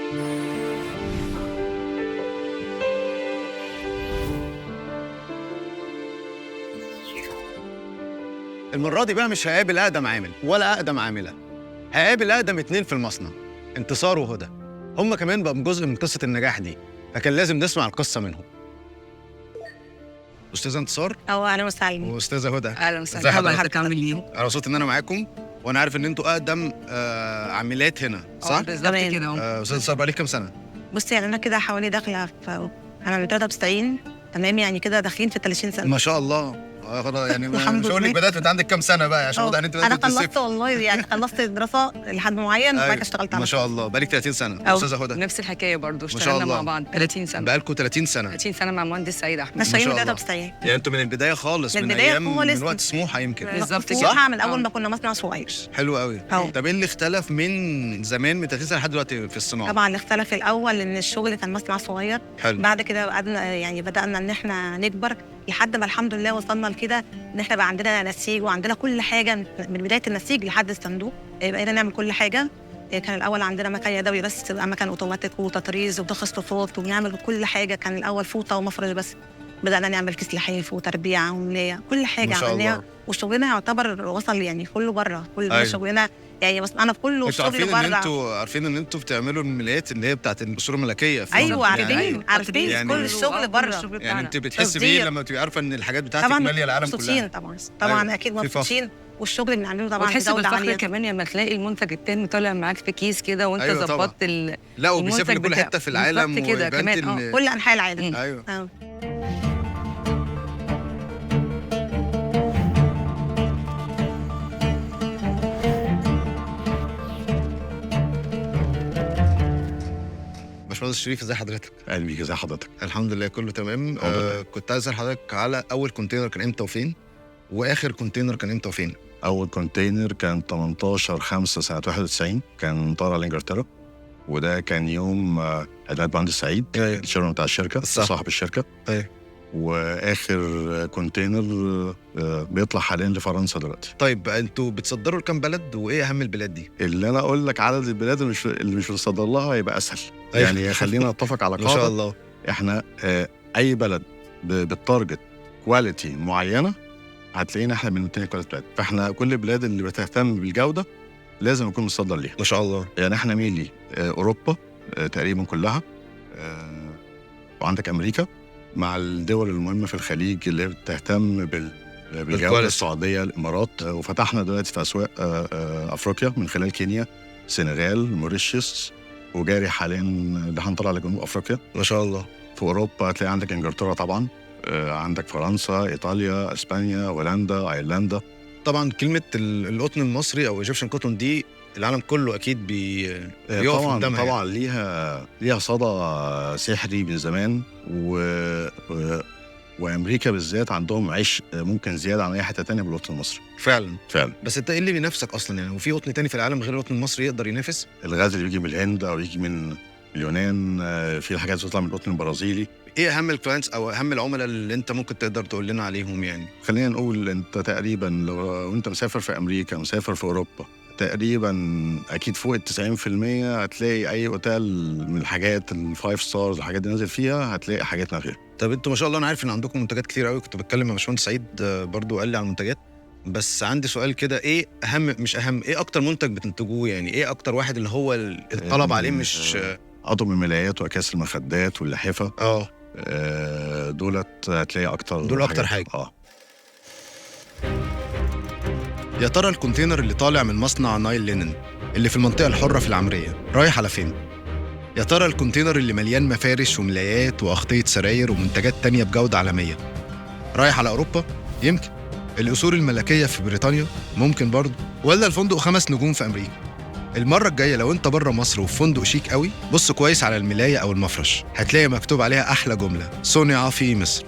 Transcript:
المرة دي بقى مش هقابل أقدم عامل ولا أقدم عاملة، هقابل أقدم 2 في المصنع، انتصار وهدى. هم كمان بقوا جزء من قصة النجاح دي، فكان لازم نسمع القصة منهم. أستاذة انتصار أهلا وسهلا. وأستاذة هدى، أهلا ازي وسهلا. حضرتك؟ عامل إيه؟ أنا مبسوط إن أنا معاكم، وأنا عارف إن أنتوا أقدم عاملات هنا، صح؟ بالظبط كده. أستاذة انتصار بقالك كام سنة؟ بصي يعني أنا كده حوالي داخلة في أنا من 93 تمام، يعني كده داخلين في 30 سنة. ما شاء الله. خلاص يعني الحمد مش هقول لك لله. بدأت عندك كام سنة بقى عشان واضح إن أنت بدأت أنا من خلصت الصفر. والله، يعني خلصت الدراسة لحد معين وبعد كده اشتغلت ما على شاء الله، بقالك 30 سنة. أو. أستاذة هدى نفس الحكايه برضو، ما شاء اشتغلنا الله. مع بعض 30 سنه. بقالكم 30 سنة. 30 سنه مع مهندس سعيد احمد. ناشئين ما من شاء الله. 93. يعني انتوا من البدايه خالص، من من البداية ايام خالص. من وقت سموحه يمكن. بالظبط كده. صح، من أول ما كنا مصنع صغير. حلو قوي. أو. طب ايه اللي اختلف من زمان من 30 سنه لحد دلوقتي في الصناعه؟ طبعا اختلف الأول إن الشغل كان مصنع صغير، حلو. بعد كده بدأنا إن إحنا نكبر لحد ما الحمد لله وصلنا لكده إن إحنا بقى عندنا نسيج وعندنا كل حاجة من بداية النسيج لحد الصندوق، بقينا نعمل كل حاجة. كان الأول عندنا مكان يدوي بس، بقى مكان أوتوماتيك وتطريز وتخصصات وبنعمل كل حاجة. كان الأول فوطة ومفرش بس، بدأنا نعمل كيس لحاف وتربيع وملاية، كل حاجة ما شاء عملناها. الله. وشغلنا يعتبر وصل يعني كله بره، كل أيوة. شغلنا يعني بس أنا في كله انتوا شغل عارفين ان بره. انتوا عارفين ان انتوا بتعملوا الملايات اللي هي بتاعت القصور الملكيه في أيوة عارفين، أيوة. عارفين يعني كل الشغل بره. يعني انت بتحسي تصدير. بيه لما تبقي عارفه ان الحاجات بتاعتك طبعا ماليه العالم مبسوطين كلها؟ طبعا أيوة. أكيد في فخر. مبسوطين، والشغل اللي بنعمله طبعا وتحس بجودة بالفخر عالية. كمان لما تلاقي المنتج التاني طالع معاك في كيس كده وانت أيوة طبعا. ظبطت لا وبيسافر المنتج لكل بتاعه. حته في العالم بالظبط كده ويبان كمان. ان كل أنحاء العالم. ايوه. باشمهندس شريف، ازي حضرتك؟ اهلا بيك، ازي حضرتك؟ الحمد لله كله تمام. الحمد لله. كنت عايز اسال حضرتك على اول كونتينر كان امتى وفين، واخر كونتينر كان امتى وفين؟ اول كونتينر كان 18/5 سنه 91، كان طالع لانجلترا، وده كان يوم عيد مهندس سعيد، أيوة. الشيرمان بتاع الشركه، صح. صاحب الشركه. أيوة. واخر كونتينر بيطلع حاليا لفرنسا دلوقتي. طيب انتوا بتصدروا لكام بلد، وايه اهم البلاد دي؟ اللي انا اقول لك عدد البلاد اللي مش بتصدر لها يبقى اسهل. أيوة. يعني خلينا نتفق على ما شاء قاعده، الله. احنا اي بلد بالتارجت كواليتي معينه هتلاقينا احنا من التاني كواليتي بتاعتنا، فاحنا كل البلاد اللي بتهتم بالجوده لازم نكون مصدر ليها. ما شاء الله. يعني احنا ميلي اوروبا تقريبا كلها، وعندك امريكا مع الدول المهمه في الخليج اللي بتهتم بالجوده، بالكواليتي. السعوديه، الامارات، وفتحنا دلوقتي في اسواق افريقيا من خلال كينيا، سنغال، موريشيوس، وجاري حاليا اللي هنطلع لجنوب افريقيا. ما شاء الله. في اوروبا هتلاقي عندك انجلترا طبعا، عندك فرنسا، ايطاليا، اسبانيا، هولندا، ايرلندا. طبعا كلمه القطن المصري او ايجيبشن كوتون دي العالم كله اكيد بيقف طبعا قدامها. طبعا ليها صدى سحري من زمان، وامريكا بالذات عندهم عيش ممكن زياده عن اي حته تانية بالقطن المصري. فعلا. فعلا. بس انت ايه اللي بينافسك اصلا يعني؟ وفي قطن تاني في العالم غير القطن المصري يقدر ينافس؟ الغاز اللي بيجي من الهند او يجي من اليونان، في الحاجات اللي بتطلع من القطن البرازيلي. ايه اهم الكلاينتس او اهم العملاء اللي انت ممكن تقدر تقول لنا عليهم يعني؟ خلينا نقول انت تقريبا لو انت مسافر في امريكا، مسافر في اوروبا، تقريبا اكيد فوق 90% هتلاقي اي اوتيل من الحاجات الفايف ستارز، الحاجات دي نازل فيها هتلاقي حاجاتنا فيها. طب انتوا ما شاء الله، انا عارف ان عندكم منتجات كتير قوي، كنت بتكلم مع باشمهندس سعيد برضو قال لي على المنتجات، بس عندي سؤال كده، ايه اهم مش اهم، ايه اكتر منتج بتنتجوه يعني؟ ايه اكتر واحد اللي هو الطلب عليه مش اطقم الملايات واكياس المخدات واللحافه. دولت هتلاقي اكتر، دول اكتر حاجه. يا ترى الكونتينر اللي طالع من مصنع نايل لينن اللي في المنطقة الحرة في العمرية رايح على فين؟ يا ترى الكونتينر اللي مليان مفارش وملايات وأغطية سراير ومنتجات تانية بجودة عالمية رايح على أوروبا؟ يمكن. القصور الملكية في بريطانيا؟ ممكن برضه. ولا الفندق 5 نجوم في أمريكا؟ المرة الجاية لو انت بره مصر وفي فندق شيك قوي، بص كويس على الملاية أو المفرش، هتلاقي مكتوب عليها أحلى جملة: صنع في مصر.